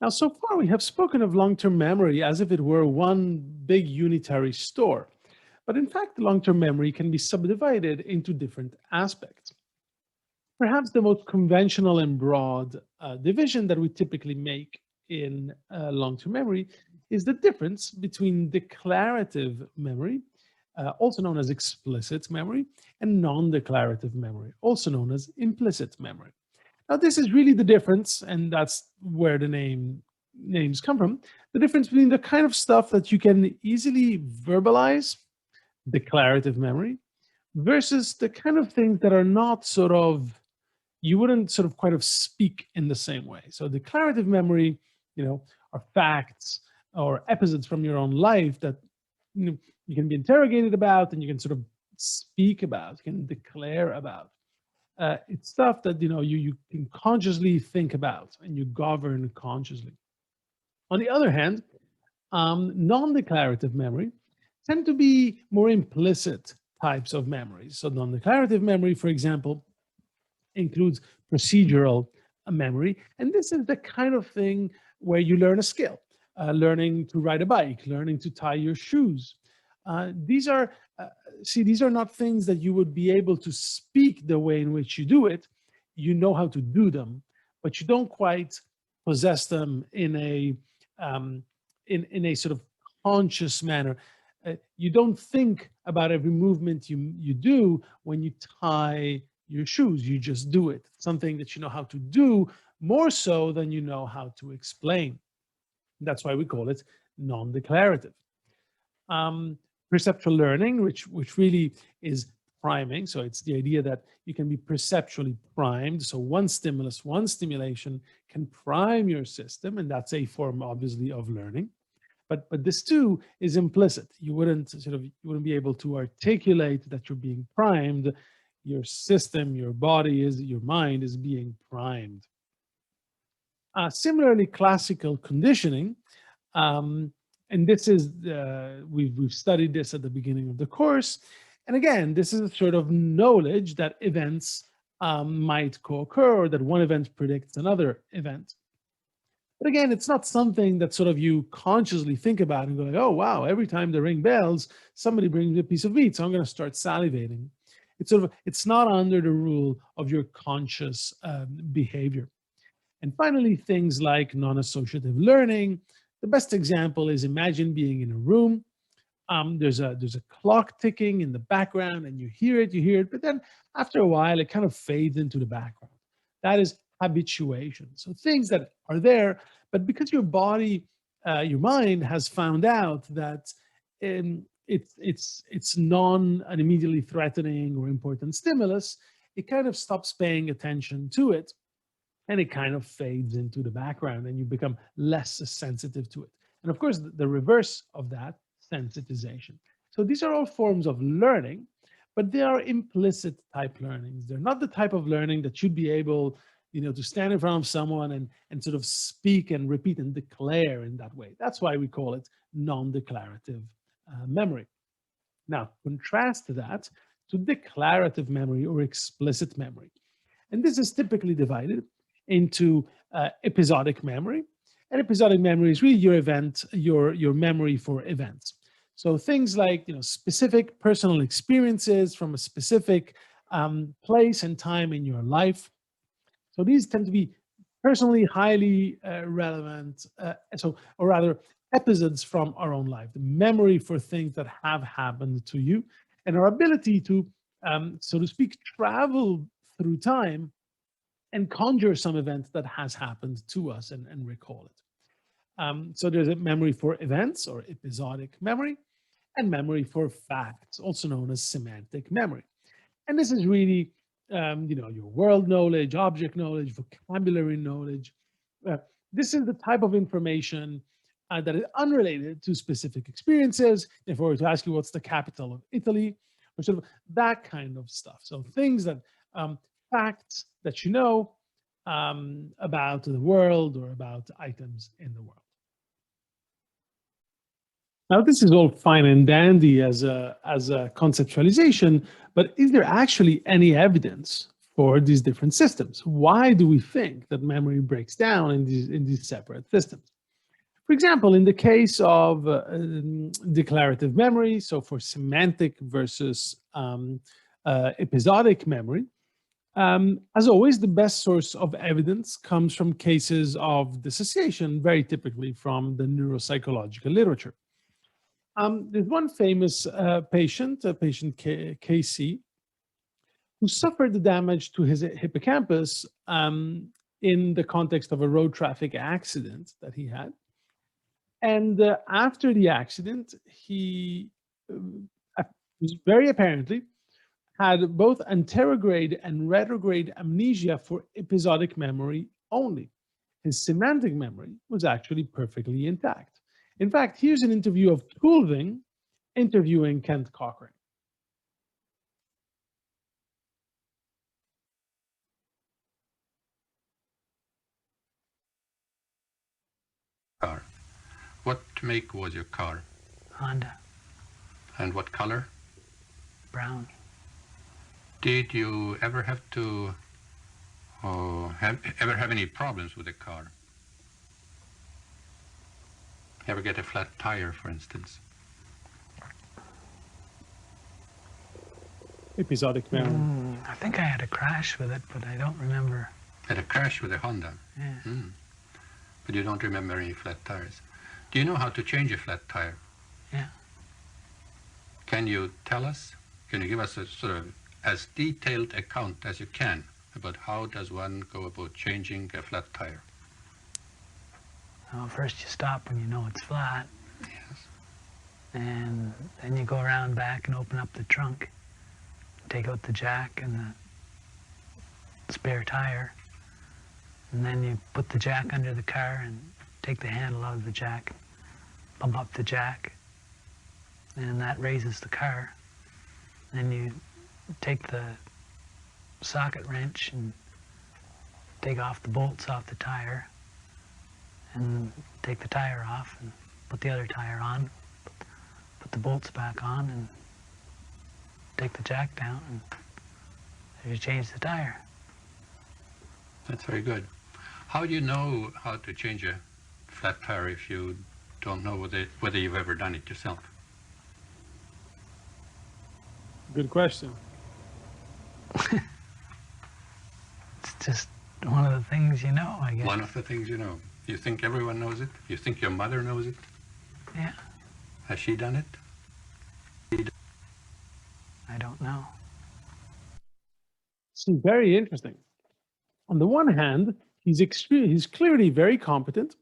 Now, so far we have spoken of long-term memory as if it were one big unitary store. But in fact, long-term memory can be subdivided into different aspects. Perhaps the most conventional and broad division that we typically make in long-term memory is the difference between declarative memory, also known as explicit memory, and non-declarative memory, also known as implicit memory. Now, this is really the difference, and that's where the names come from. The difference between the kind of stuff that you can easily verbalize, declarative memory, versus the kind of things that are not sort of, you wouldn't sort of quite of speak in the same way. So declarative memory, are facts or episodes from your own life that you can be interrogated about and you can sort of speak about, you can declare about. It's stuff that you can consciously think about and you govern consciously. On the other hand, non-declarative memory tend to be more implicit types of memories. So non-declarative memory, for example, includes procedural memory, and this is the kind of thing where you learn a skill, learning to ride a bike, learning to tie your shoes. These are these are not things that you would be able to speak the way in which you do it. You know how to do them, but you don't quite possess them in a in a sort of conscious manner. You don't think about every movement you do when you tie your shoes. You just do it. Something that you know how to do more so than you know how to explain. That's why we call it non-declarative. Perceptual learning, which really is priming. So it's the idea that you can be perceptually primed. So one stimulus, one stimulation can prime your system, and that's a form, obviously, of learning. But this too is implicit. You wouldn't be able to articulate that you're being primed. Your system, your body your mind is being primed. Similarly, classical conditioning, and this is we've studied this at the beginning of the course. And again, this is a sort of knowledge that events might co-occur, or that one event predicts another event. But again, it's not something that sort of you consciously think about and go like, oh, wow, every time they ring bells, somebody brings me a piece of meat, so I'm going to start salivating. It's not under the rule of your conscious behavior. And finally, things like non-associative learning. The best example is, imagine being in a room. There's a clock ticking in the background, and you hear it, but then after a while, it kind of fades into the background. That is habituation. So things that are there, but because your body, your mind has found out that it's non an immediately threatening or important stimulus, it kind of stops paying attention to it, and it kind of fades into the background, and you become less sensitive to it. And of course, the reverse of that, sensitization. So these are all forms of learning, but they are implicit type learnings. They're not the type of learning that you'd be able, to stand in front of someone and sort of speak and repeat and declare in that way. That's why we call it non-declarative memory. Now, contrast that to declarative memory or explicit memory. And this is typically divided into episodic memory. And episodic memory is really your memory for events. So things like specific personal experiences from a specific place and time in your life. So these tend to be personally highly relevant, or rather episodes from our own life, the memory for things that have happened to you, and our ability to, so to speak, travel through time and conjure some event that has happened to us and recall it. So there's a memory for events, or episodic memory, and memory for facts, also known as semantic memory. And this is really, your world knowledge, object knowledge, vocabulary knowledge. This is the type of information that is unrelated to specific experiences. If I were to ask you what's the capital of Italy, or sort of that kind of stuff. So things that, facts that you know about the world or about items in the world. Now, this is all fine and dandy as a conceptualization, but is there actually any evidence for these different systems. Why do we think that memory breaks down in these separate systems? For example, in the case of declarative memory, so for semantic versus episodic memory, as always, the best source of evidence comes from cases of dissociation, very typically from the neuropsychological literature. There's one famous patient KC, who suffered the damage to his hippocampus in the context of a road traffic accident that he had. And after the accident, he was very apparently had both anterograde and retrograde amnesia for episodic memory only. His semantic memory was actually perfectly intact. In fact, here's an interview of Tulving interviewing Kent Cochrane. Car. What make was your car? Honda. And what color? Brown. Did you ever have to have any problems with the car? Ever get a flat tire, for instance? Episodic memory. I think I had a crash with it, but I don't remember. Had a crash with a Honda? Yeah. But you don't remember any flat tires. Do you know how to change a flat tire? Yeah. Can you tell us? Can you give us a sort of as detailed account as you can about how does one go about changing a flat tire? Well, first you stop when you know it's flat. Yes. And then you go around back and open up the trunk. Take out the jack and the spare tire. And then you put the jack under the car and take the handle out of the jack, pump up the jack, and that raises the car. Then you take the socket wrench and take off the bolts off the tire and take the tire off and put the other tire on, put the bolts back on and take the jack down and you change the tire. That's very good. How do you know how to change a flat tire if you don't know whether you've ever done it yourself? Good question. It's just one of the things you know, I guess. One of the things you know. You think everyone knows it? You think your mother knows it? Yeah. Has she done it? I don't know. It's very interesting. On the one hand, he's clearly very competent.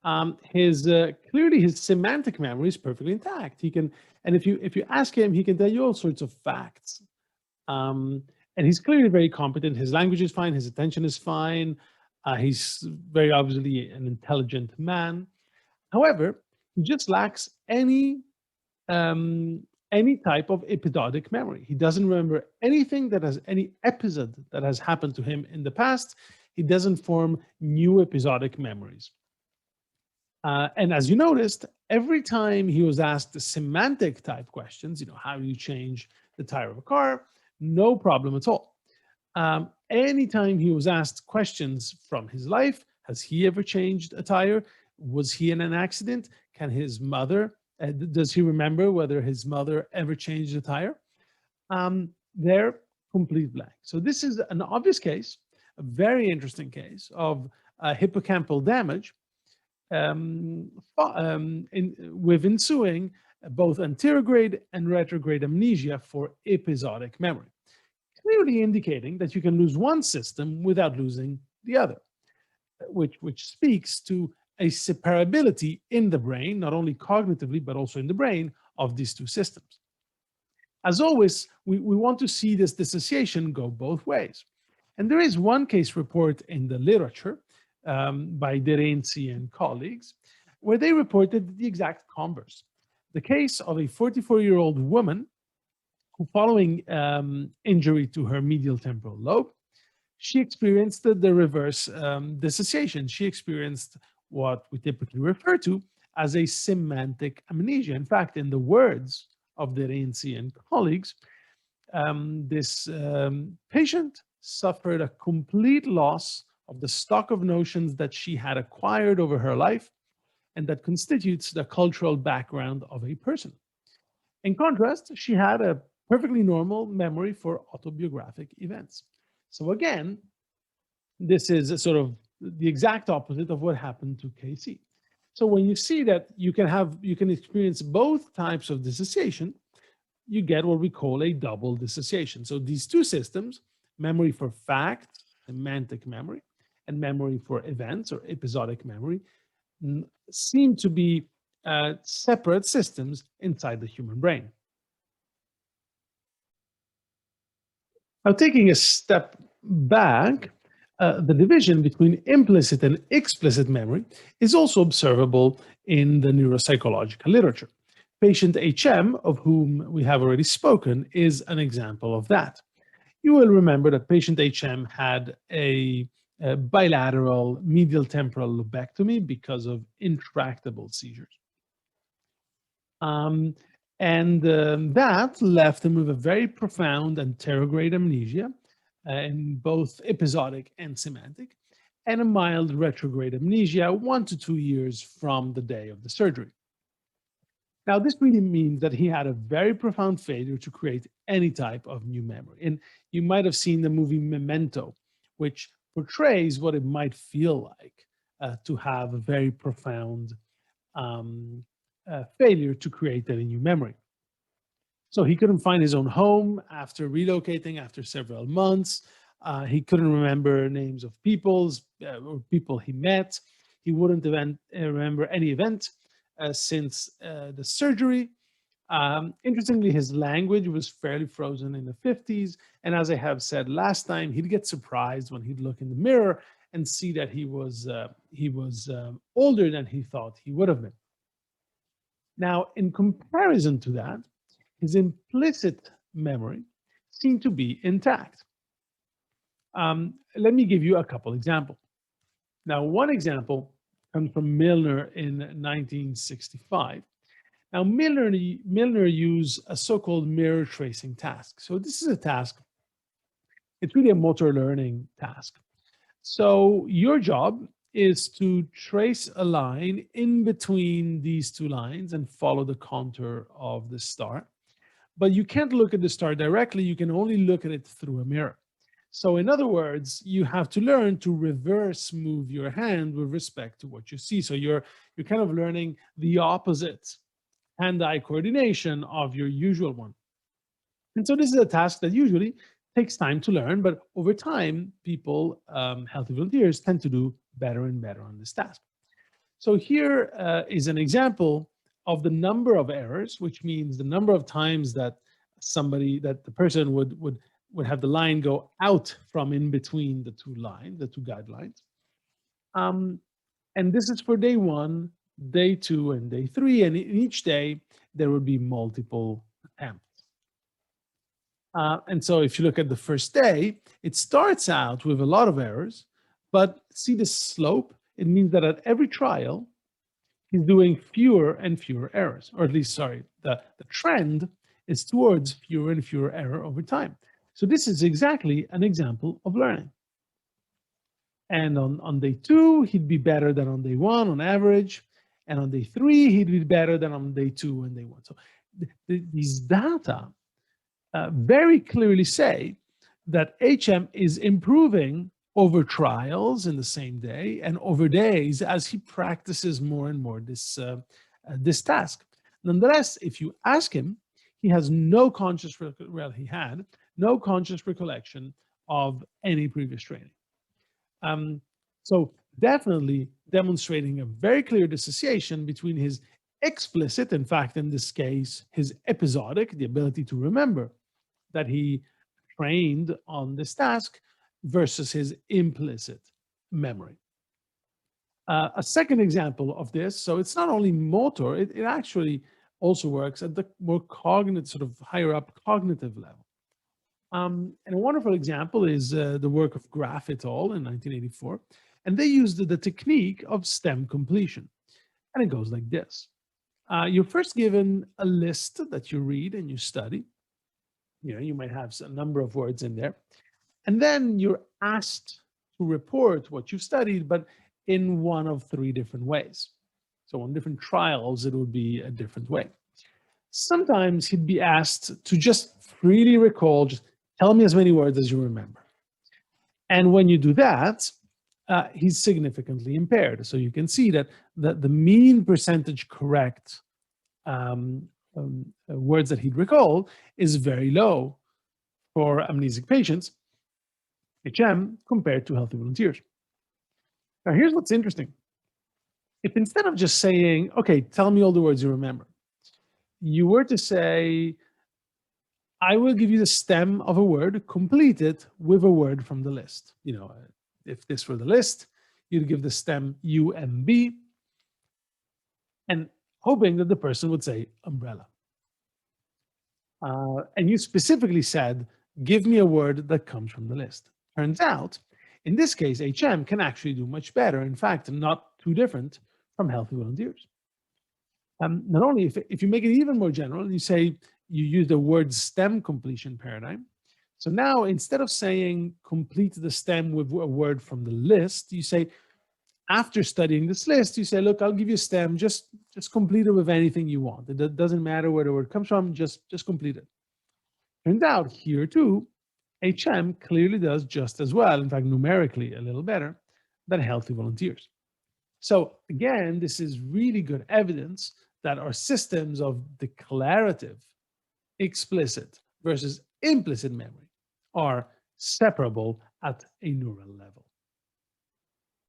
Clearly his semantic memory is perfectly intact. He can, and if you ask him, he can tell you all sorts of facts. And he's clearly very competent. His language is fine. His attention is fine. He's very obviously an intelligent man. However, he just lacks any type of episodic memory. He doesn't remember anything that has any episode that has happened to him in the past. He doesn't form new episodic memories. And as you noticed, every time he was asked the semantic type questions, how do you change the tire of a car? No problem at all. Anytime he was asked questions from his life, has he ever changed a tire? Was he in an accident? Can his mother, does he remember whether his mother ever changed a tire? They're complete blank. So this is an obvious case, a very interesting case of hippocampal damage with ensuing both anterograde and retrograde amnesia for episodic memory, clearly indicating that you can lose one system without losing the other, which speaks to a separability in the brain, not only cognitively, but also in the brain of these two systems. As always, we want to see this dissociation go both ways. And there is one case report in the literature by Derenzi and colleagues, where they reported the exact converse. The case of a 44-year-old woman who, following injury to her medial temporal lobe, she experienced the reverse dissociation. She experienced what we typically refer to as a semantic amnesia. In fact, in the words of Derenzi and colleagues, this patient suffered a complete loss of the stock of notions that she had acquired over her life and that constitutes the cultural background of a person. In contrast, she had a perfectly normal memory for autobiographic events. So again, this is a sort of the exact opposite of what happened to Casey. So when you see that you can experience both types of dissociation, you get what we call a double dissociation. So these two systems, memory for fact, semantic memory, and memory for events or episodic memory, seem to be separate systems inside the human brain. Now, taking a step back, the division between implicit and explicit memory is also observable in the neuropsychological literature. Patient HM, of whom we have already spoken, is an example of that. You will remember that patient HM had a bilateral medial temporal lobectomy because of intractable seizures. That left him with a very profound anterograde amnesia in both episodic and semantic, and a mild retrograde amnesia 1 to 2 years from the day of the surgery. Now, this really means that he had a very profound failure to create any type of new memory. And you might have seen the movie Memento, which portrays what it might feel like to have a very profound failure to create any new memory. So he couldn't find his own home after relocating after several months. He couldn't remember names of or people he met. He wouldn't remember any event since the surgery. Interestingly, his language was fairly frozen in the 50s. And as I have said last time, he'd get surprised when he'd look in the mirror and see that he was older than he thought he would have been. Now, in comparison to that, his implicit memory seemed to be intact. Let me give you a couple examples. Now, one example comes from Milner in 1965. Now, Milner used a so-called mirror tracing task. So this is a task, it's really a motor learning task. So your job is to trace a line in between these two lines and follow the contour of the star. But you can't look at the star directly, you can only look at it through a mirror. So in other words, you have to learn to reverse move your hand with respect to what you see. So you're kind of learning the opposite hand-eye coordination of your usual one. And so this is a task that usually takes time to learn, but over time, people, healthy volunteers, tend to do better and better on this task. So here is an example of the number of errors, which means the number of times that the person would have the line go out from in between the two lines, the two guidelines. And this is for day 1, day 2, and day 3. And in each day, there would be multiple attempts. And so if you look at the first day, it starts out with a lot of errors, but see the slope? It means that at every trial, he's doing fewer and fewer errors, or at least, sorry, the trend is towards fewer and fewer errors over time. So this is exactly an example of learning. And on day 2, he'd be better than on day 1 on average. And on day 3, he'd be better than on day 2 and day 1. So these data very clearly say that HM is improving over trials in the same day and over days as he practices more and more this task. Nonetheless, if you ask him, he has no conscious, he had no conscious recollection of any previous training. So definitely demonstrating a very clear dissociation between his explicit, in fact, in this case, his episodic, the ability to remember that he trained on this task, versus his implicit memory. A second example of this, so it's not only motor, it actually also works at the more cognitive, sort of higher up cognitive level. And a wonderful example is the work of Graf et al. In 1984. And they used the technique of STEM completion. And it goes like this. You're first given a list that you read and you study. You know, you might have a number of words in there. And then you're asked to report what you've studied, but in one of 3 different ways. So on different trials, it would be a different way. Sometimes he'd be asked to just freely recall, just tell me as many words as you remember. And when you do that, he's significantly impaired. So you can see that the mean percentage correct words that he'd recall is very low for amnesic patients, HM, compared to healthy volunteers. Now, here's what's interesting. If instead of just saying, okay, tell me all the words you remember, you were to say, I will give you the stem of a word, complete it with a word from the list. You know, if this were the list, you'd give the stem UMB, and hoping that the person would say umbrella. And you specifically said, give me a word that comes from the list. Turns out, in this case, HM can actually do much better. In fact, not too different from healthy volunteers. Not only, if you make it even more general, you say you use the word stem completion paradigm. So now, instead of saying complete the stem with a word from the list, you say, after studying this list, you say, look, I'll give you a stem, just complete it with anything you want. It doesn't matter where the word comes from, just complete it. Turns out here too, HM clearly does just as well, in fact, numerically a little better than healthy volunteers. So again, this is really good evidence that our systems of declarative, explicit versus implicit memory are separable at a neural level.